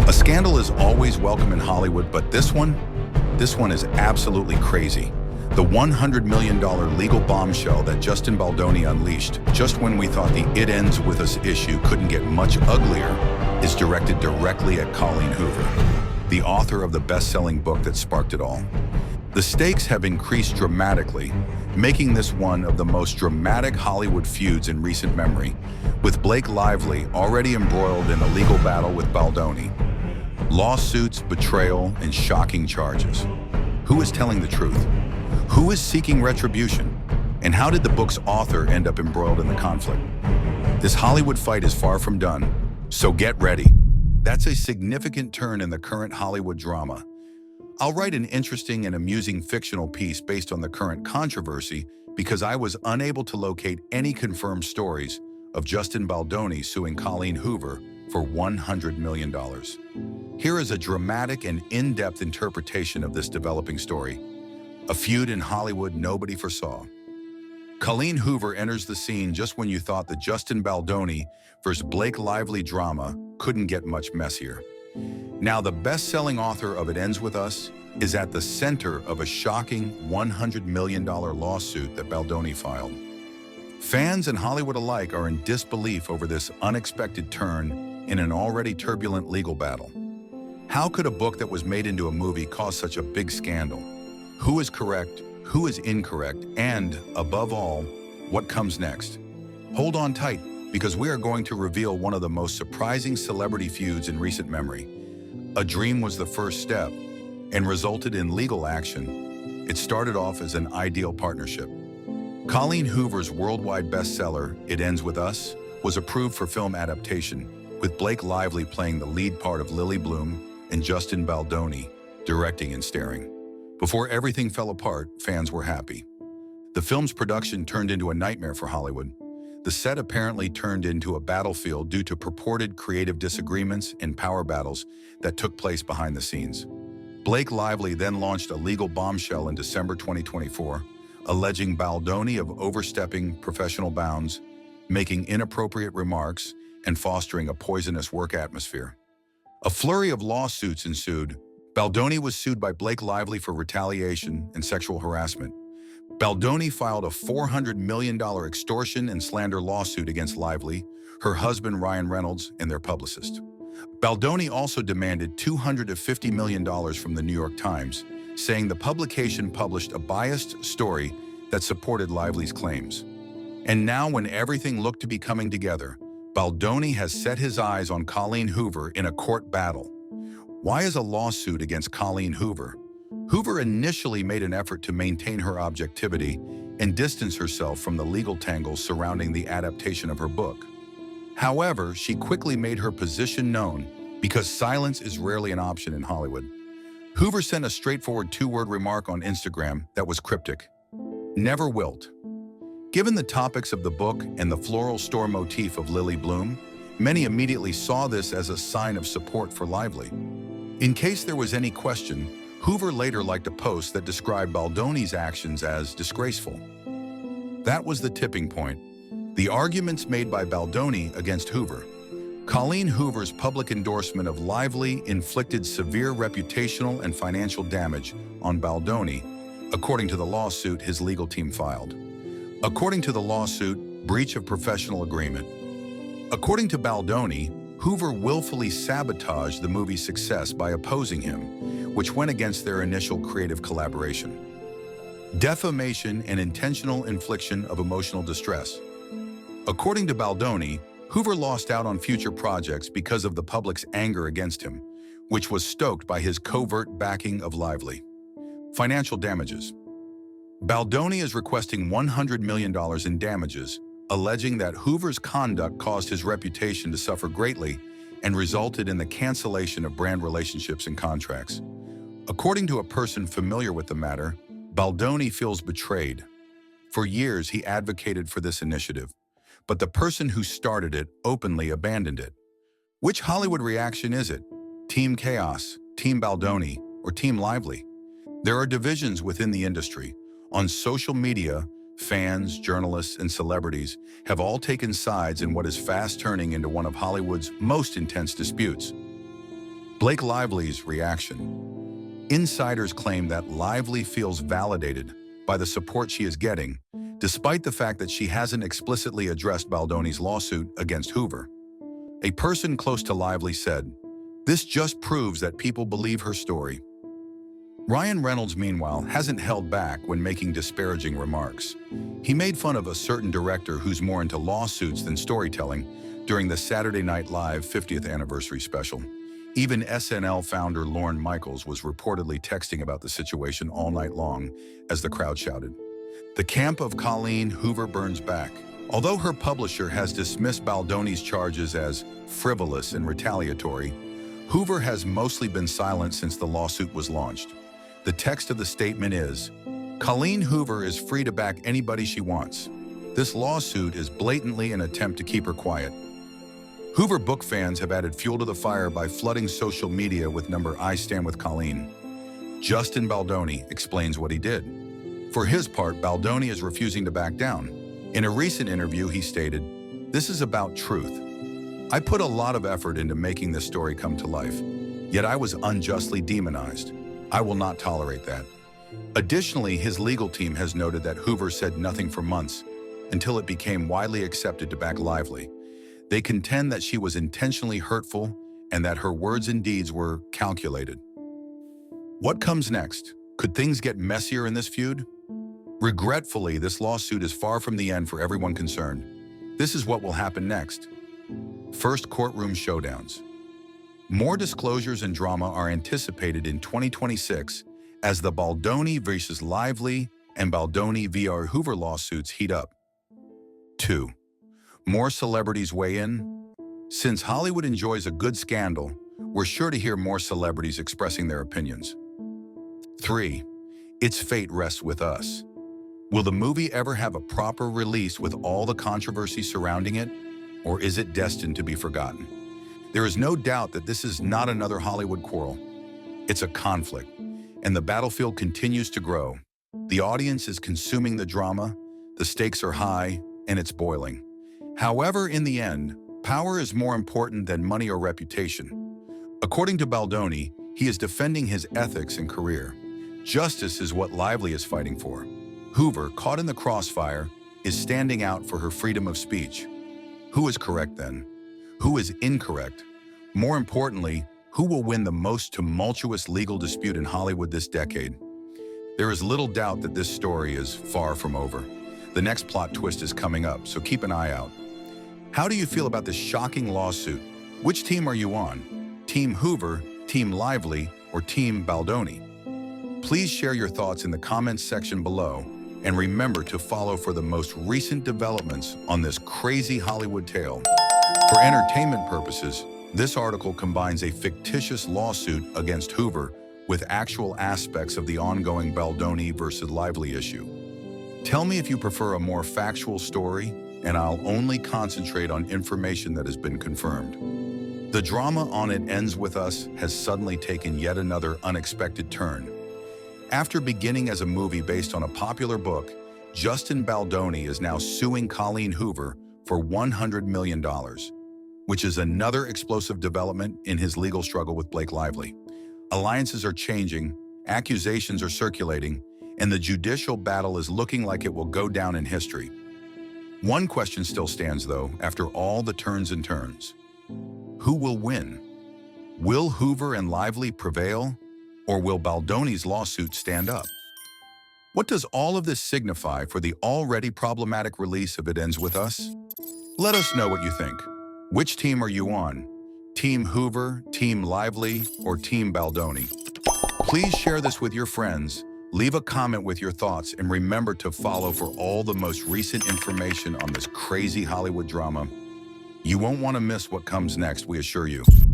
A scandal is always welcome in Hollywood, but this one is absolutely crazy. The $100 million legal bombshell that Justin Baldoni unleashed just when we thought the It Ends With Us issue couldn't get much uglier is directed directly at Colleen Hoover, the author of the best-selling book that sparked it all. The stakes have increased dramatically, making this one of the most dramatic Hollywood feuds in recent memory, with Blake Lively already embroiled in a legal battle with Baldoni. Lawsuits, betrayal, and shocking charges. Who is telling the truth? Who is seeking retribution? And how did the book's author end up embroiled in the conflict? This Hollywood fight is far from done, so get ready. That's a significant turn in the current Hollywood drama. I'll write an interesting and amusing fictional piece based on the current controversy because I was unable to locate any confirmed stories of Justin Baldoni suing Colleen Hoover for $100 million. Here is a dramatic and in-depth interpretation of this developing story, a feud in Hollywood nobody foresaw. Colleen Hoover enters the scene just when you thought the Justin Baldoni versus Blake Lively drama couldn't get much messier. Now, the best-selling author of It Ends With Us is at the center of a shocking $100 million lawsuit that Baldoni filed. Fans and Hollywood alike are in disbelief over this unexpected turn in an already turbulent legal battle. How could a book that was made into a movie cause such a big scandal? Who is correct? Who is incorrect? And, above all, what comes next? Hold on tight, because we are going to reveal one of the most surprising celebrity feuds in recent memory. A dream was the first step and resulted in legal action. It started off as an ideal partnership. Colleen Hoover's worldwide bestseller, It Ends With Us, was approved for film adaptation, with Blake Lively playing the lead part of Lily Bloom and Justin Baldoni directing and starring. Before everything fell apart, fans were happy. The film's production turned into a nightmare for Hollywood. The set apparently turned into a battlefield due to purported creative disagreements and power battles that took place behind the scenes. Blake Lively then launched a legal bombshell in December 2024, alleging Baldoni of overstepping professional bounds, making inappropriate remarks, and fostering a poisonous work atmosphere. A flurry of lawsuits ensued. Baldoni was sued by Blake Lively for retaliation and sexual harassment. Baldoni filed a $400 million extortion and slander lawsuit against Lively, her husband Ryan Reynolds, and their publicist. Baldoni also demanded $250 million from the New York Times, saying the publication published a biased story that supported Lively's claims. And now, when everything looked to be coming together, Baldoni has set his eyes on Colleen Hoover in a court battle. Why is a lawsuit against Colleen Hoover? Hoover initially made an effort to maintain her objectivity and distance herself from the legal tangles surrounding the adaptation of her book. However, she quickly made her position known because silence is rarely an option in Hollywood. Hoover sent a straightforward two-word remark on Instagram that was cryptic: "Never wilt." Given the topics of the book and the floral store motif of Lily Bloom, many immediately saw this as a sign of support for Lively. In case there was any question, Hoover later liked a post that described Baldoni's actions as disgraceful. That was the tipping point. The arguments made by Baldoni against Hoover. Colleen Hoover's public endorsement of Lively inflicted severe reputational and financial damage on Baldoni, according to the lawsuit his legal team filed. According to the lawsuit, breach of professional agreement. According to Baldoni, Hoover willfully sabotaged the movie's success by opposing him, which went against their initial creative collaboration. Defamation and intentional infliction of emotional distress. According to Baldoni, Hoover lost out on future projects because of the public's anger against him, which was stoked by his covert backing of Lively. Financial damages. Baldoni is requesting $100 million in damages, alleging that Hoover's conduct caused his reputation to suffer greatly and resulted in the cancellation of brand relationships and contracts. According to a person familiar with the matter, Baldoni feels betrayed. For years, he advocated for this initiative, but the person who started it openly abandoned it. Which Hollywood reaction is it? Team Chaos, Team Baldoni, or Team Lively? There are divisions within the industry. On social media, fans, journalists, and celebrities have all taken sides in what is fast turning into one of Hollywood's most intense disputes. Blake Lively's reaction. Insiders claim that Lively feels validated by the support she is getting, despite the fact that she hasn't explicitly addressed Baldoni's lawsuit against Hoover. A person close to Lively said, "This just proves that people believe her story." Ryan Reynolds, meanwhile, hasn't held back when making disparaging remarks. He made fun of a certain director who's more into lawsuits than storytelling during the Saturday Night Live 50th anniversary special. Even SNL founder Lorne Michaels was reportedly texting about the situation all night long as the crowd shouted. The camp of Colleen Hoover burns back. Although her publisher has dismissed Baldoni's charges as frivolous and retaliatory, Hoover has mostly been silent since the lawsuit was launched. The text of the statement is, "Colleen Hoover is free to back anybody she wants. This lawsuit is blatantly an attempt to keep her quiet." Hoover book fans have added fuel to the fire by flooding social media with "I stand with Colleen." Justin Baldoni explains what he did. For his part, Baldoni is refusing to back down. In a recent interview, he stated, "This is about truth. I put a lot of effort into making this story come to life, yet I was unjustly demonized. I will not tolerate that." Additionally, his legal team has noted that Hoover said nothing for months until it became widely accepted to back Lively. They contend that she was intentionally hurtful and that her words and deeds were calculated. What comes next? Could things get messier in this feud? Regretfully, this lawsuit is far from the end for everyone concerned. This is what will happen next. First, courtroom showdowns. More disclosures and drama are anticipated in 2026 as the Baldoni versus Lively and Baldoni v. Hoover lawsuits heat up. 2. More celebrities weigh in. Since Hollywood enjoys a good scandal, we're sure to hear more celebrities expressing their opinions. 3. Its fate rests with us. Will the movie ever have a proper release with all the controversy surrounding it, or is it destined to be forgotten? There is no doubt that this is not another Hollywood quarrel. It's a conflict, and the battlefield continues to grow. The audience is consuming the drama, the stakes are high, and it's boiling. However, in the end, power is more important than money or reputation. According to Baldoni, he is defending his ethics and career. Justice is what Lively is fighting for. Hoover, caught in the crossfire, is standing out for her freedom of speech. Who is correct then? Who is incorrect? More importantly, who will win the most tumultuous legal dispute in Hollywood this decade? There is little doubt that this story is far from over. The next plot twist is coming up, so keep an eye out. How do you feel about this shocking lawsuit? Which team are you on? Team Hoover, Team Lively, or Team Baldoni? Please share your thoughts in the comments section below, and remember to follow for the most recent developments on this crazy Hollywood tale. For entertainment purposes, this article combines a fictitious lawsuit against Hoover with actual aspects of the ongoing Baldoni versus Lively issue. Tell me if you prefer a more factual story, and I'll only concentrate on information that has been confirmed. The drama on It Ends With Us has suddenly taken yet another unexpected turn. After beginning as a movie based on a popular book, Justin Baldoni is now suing Colleen Hoover for $100 million, which is another explosive development in his legal struggle with Blake Lively. Alliances are changing, accusations are circulating, and the judicial battle is looking like it will go down in history. One question still stands, though, after all the turns and turns. Who will win? Will Hoover and Lively prevail, or will Baldoni's lawsuit stand up? What does all of this signify for the already problematic release of It Ends With Us? Let us know what you think. Which team are you on? Team Hoover, Team Lively, or Team Baldoni? Please share this with your friends, leave a comment with your thoughts, and remember to follow for all the most recent information on this crazy Hollywood drama. You won't want to miss what comes next, we assure you.